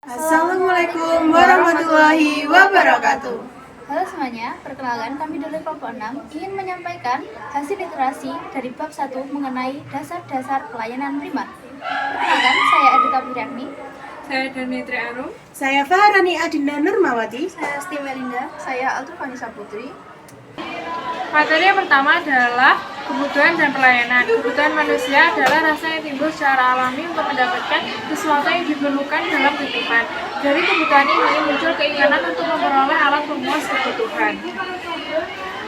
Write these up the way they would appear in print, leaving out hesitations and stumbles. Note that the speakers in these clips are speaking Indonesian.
Assalamualaikum warahmatullahi wabarakatuh. Halo semuanya, perkenalkan kami dari kelompok 6 ingin menyampaikan hasil literasi dari bab 1 mengenai dasar-dasar pelayanan primat. Perkenalkan, saya Edita Puriakni. Saya Danitri Arum. Saya Fahrani Adinda Nurmawati. Saya Asti Melinda. Saya Altu Vanessa Putri. Materi yang pertama adalah kebutuhan dan pelayanan. Kebutuhan manusia adalah rasa yang timbul secara alami untuk mendapatkan sesuatu yang diperlukan dalam kehidupan. Dari kebutuhan ini muncul keinginan untuk memperoleh alat pemuas kebutuhan.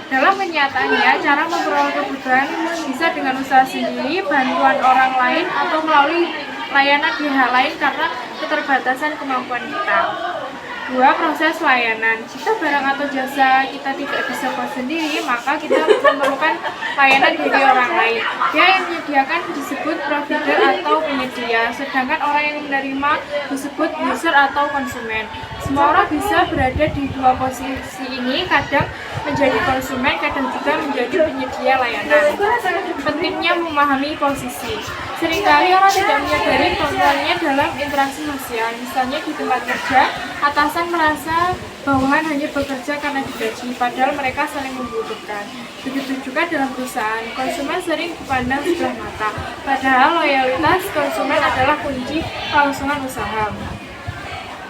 Dalam kenyataannya, cara memperoleh kebutuhan bisa dengan usaha sendiri, bantuan orang lain, atau melalui layanan pihak lain karena keterbatasan kemampuan kita. 2. Proses layanan. Jika barang atau jasa kita tidak bisa buat sendiri, maka kita memerlukan layanan dari orang lain. Dia yang menyediakan disebut provider atau penyedia, sedangkan orang yang menerima disebut user atau konsumen. Semua orang bisa berada di dua posisi ini, kadang menjadi konsumen, kadang juga menjadi penyedia layanan. Pentingnya memahami posisi. Seringkali orang tidak menyadari perannya dalam interaksi sosial. Misalnya di tempat kerja, atasan merasa bawahan hanya bekerja karena digaji, padahal mereka saling membutuhkan. Begitu juga dalam perusahaan, konsumen sering dipandang sebelah mata, padahal loyalitas konsumen adalah kunci kelangsungan usaha.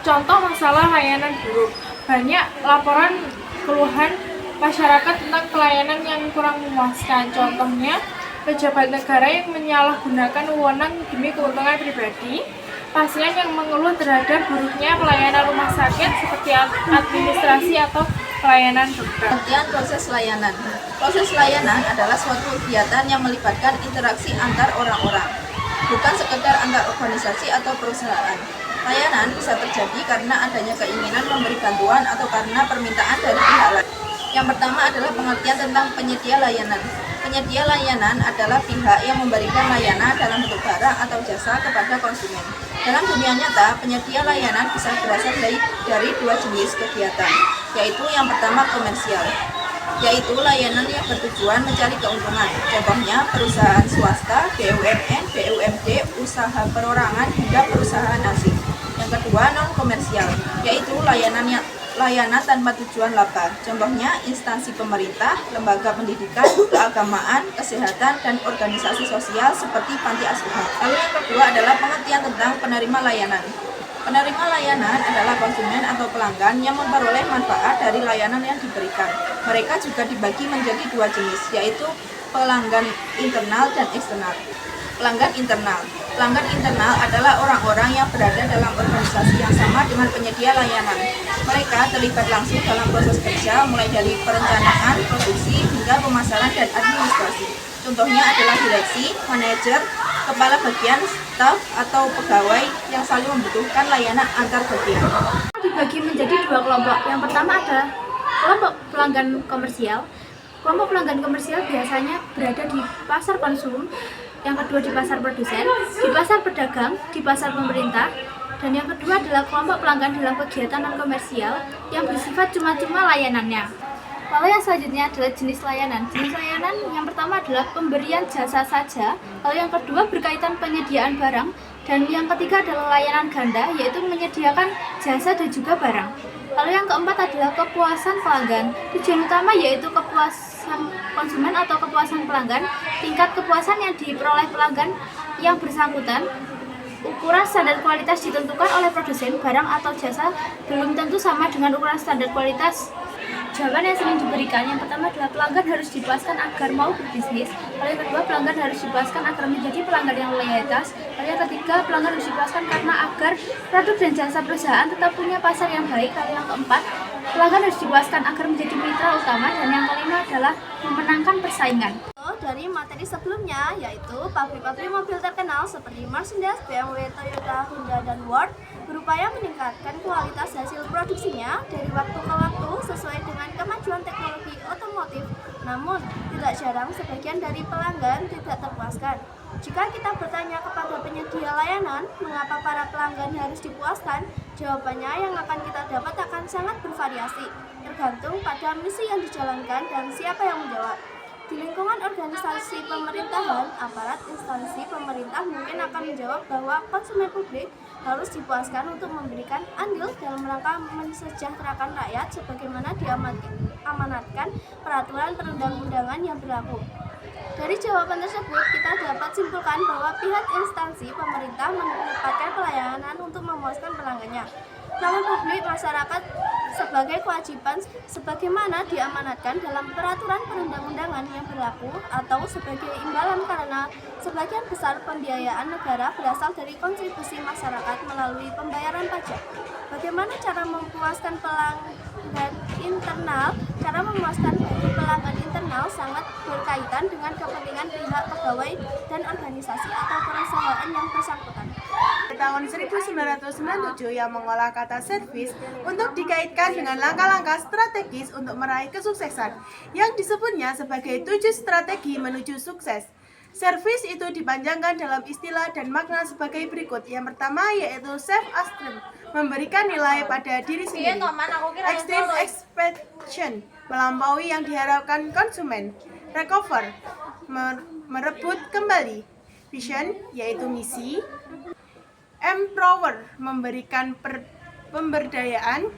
Contoh masalah layanan buruk. Banyak laporan keluhan masyarakat tentang pelayanan yang kurang memuaskan. Contohnya, pejabat negara yang menyalahgunakan wewenang demi keuntungan pribadi, pasien yang mengeluh terhadap buruknya pelayanan rumah sakit seperti administrasi atau pelayanan dokter. Pengertian proses layanan. Proses layanan adalah suatu kegiatan yang melibatkan interaksi antar orang-orang, bukan sekedar antar organisasi atau perusahaan. Layanan bisa terjadi karena adanya keinginan memberi bantuan atau karena permintaan dari pihak lain. Yang pertama adalah pengertian tentang penyedia layanan. Penyedia layanan adalah pihak yang memberikan layanan dalam bentuk barang atau jasa kepada konsumen. Dalam dunia nyata, penyedia layanan bisa berasal dari dua jenis kegiatan, yaitu yang pertama komersial, yaitu layanan yang bertujuan mencari keuntungan. Contohnya perusahaan swasta, BUMN, BUMD, usaha perorangan, hingga perusahaan asing. Yang kedua non-komersial, yaitu layanan tanpa tujuan laba. Contohnya instansi pemerintah, lembaga pendidikan, keagamaan, kesehatan, dan organisasi sosial seperti panti asuhan. Lalu yang kedua adalah pengertian tentang penerima layanan. Penerima layanan adalah konsumen atau pelanggan yang memperoleh manfaat dari layanan yang diberikan. Mereka juga dibagi menjadi dua jenis, yaitu pelanggan internal dan eksternal. Pelanggan internal. Pelanggan internal adalah orang-orang yang berada dalam organisasi yang sama dengan penyedia layanan. Mereka terlibat langsung dalam proses kerja, mulai dari perencanaan, produksi, hingga pemasaran dan administrasi. Contohnya adalah direksi, manajer, kepala bagian, staf, atau pegawai yang saling membutuhkan layanan antar bagian. Dibagi menjadi dua kelompok. Yang pertama adalah kelompok pelanggan komersial. Kelompok pelanggan komersial biasanya berada di pasar konsum, yang kedua di pasar produsen, di pasar pedagang, di pasar pemerintah, dan yang kedua adalah kelompok pelanggan dalam kegiatan non-komersial yang bersifat cuma-cuma layanannya. Lalu yang selanjutnya adalah jenis layanan. Jenis layanan yang pertama adalah pemberian jasa saja, lalu yang kedua berkaitan penyediaan barang, dan yang ketiga adalah layanan ganda, yaitu menyediakan jasa dan juga barang. Lalu yang keempat adalah kepuasan pelanggan. Tujuan utama yaitu kepuasan konsumen atau kepuasan pelanggan. Tingkat kepuasan yang diperoleh pelanggan yang bersangkutan, ukuran standar kualitas ditentukan oleh produsen barang atau jasa belum tentu sama dengan ukuran standar kualitas. Jawaban yang sering diberikan, yang pertama adalah pelanggan harus dipuaskan agar mau berbisnis. Lalu yang kedua, pelanggan harus dipuaskan agar menjadi pelanggan yang loyalitas. Lalu yang ketiga, pelanggan harus dipuaskan karena agar produk dan jasa perusahaan tetap punya pasar yang baik. Lalu yang keempat, pelanggan harus dipuaskan agar menjadi mitra utama. Dan yang kelima adalah memenangkan persaingan. Dari materi sebelumnya, yaitu pabrik-pabrik mobil terkenal seperti Mercedes, BMW, Toyota, Honda, dan Ford berupaya meningkatkan kualitas hasil produksinya dari waktu ke waktu sesuai dengan kemajuan teknologi otomotif. Namun, tidak jarang sebagian dari pelanggan tidak terpuaskan. Jika kita bertanya kepada penyedia layanan, mengapa para pelanggan harus dipuaskan? Jawabannya yang akan kita dapat akan sangat bervariasi, tergantung pada misi yang dijalankan dan siapa yang menjawab. Di lingkungan organisasi pemerintahan, aparat instansi pemerintah mungkin akan menjawab bahwa konsumen publik harus dipuaskan untuk memberikan andil dalam rangka mensejahterakan rakyat sebagaimana diamanatkan peraturan perundang-undangan yang berlaku. Dari jawaban tersebut, kita dapat simpulkan bahwa pihak instansi pemerintah menempatkan pelayanan untuk memuaskan pelanggannya. Namun publik masyarakat sebagai kewajiban sebagaimana diamanatkan dalam peraturan perundang-undangan yang berlaku atau sebagai imbalan karena sebagian besar pembiayaan negara berasal dari kontribusi masyarakat melalui pembayaran pajak. Bagaimana cara memuaskan pelanggan internal? Cara memuaskan bagi pelanggan internal sangat berkaitan dengan kepentingan pihak pegawai dan organisasi atau perusahaan yang bersangkutan. Tahun 1997 yang mengolah kata servis untuk dikaitkan dengan langkah-langkah strategis untuk meraih kesuksesan yang disebutnya sebagai 7 strategi menuju sukses. Servis itu dipanjangkan dalam istilah dan makna sebagai berikut. Yang pertama yaitu self-esteem, memberikan nilai pada diri sendiri. Extreme expectation, melampaui yang diharapkan konsumen. Recover, merebut kembali. Vision, yaitu misi. Empower, memberikan pemberdayaan.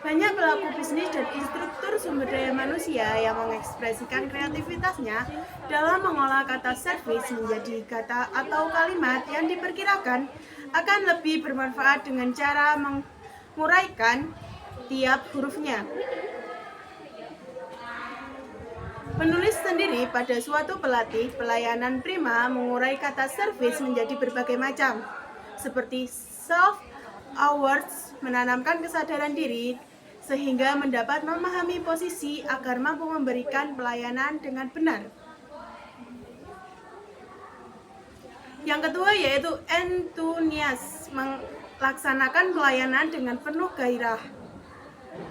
Banyak pelaku bisnis dan instruktur sumber daya manusia yang mengekspresikan kreativitasnya dalam mengolah kata servis menjadi kata atau kalimat yang diperkirakan akan lebih bermanfaat dengan cara menguraikan tiap hurufnya. Penulis sendiri pada suatu pelatih pelayanan prima mengurai kata servis menjadi berbagai macam, seperti self-awareness, menanamkan kesadaran diri, sehingga mendapat memahami posisi agar mampu memberikan pelayanan dengan benar. Yang kedua yaitu enthusiasm, melaksanakan pelayanan dengan penuh gairah.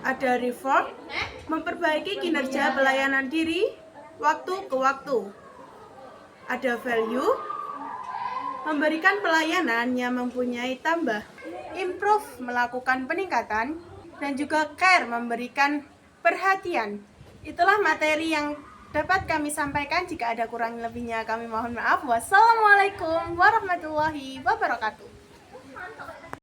Ada reform, memperbaiki kinerja pelayanan diri waktu ke waktu. Ada value, memberikan pelayanan yang mempunyai tambah. Improve, melakukan peningkatan. Dan juga care, memberikan perhatian. Itulah materi yang dapat kami sampaikan. Jika ada kurang lebihnya kami mohon maaf. Wassalamualaikum warahmatullahi wabarakatuh.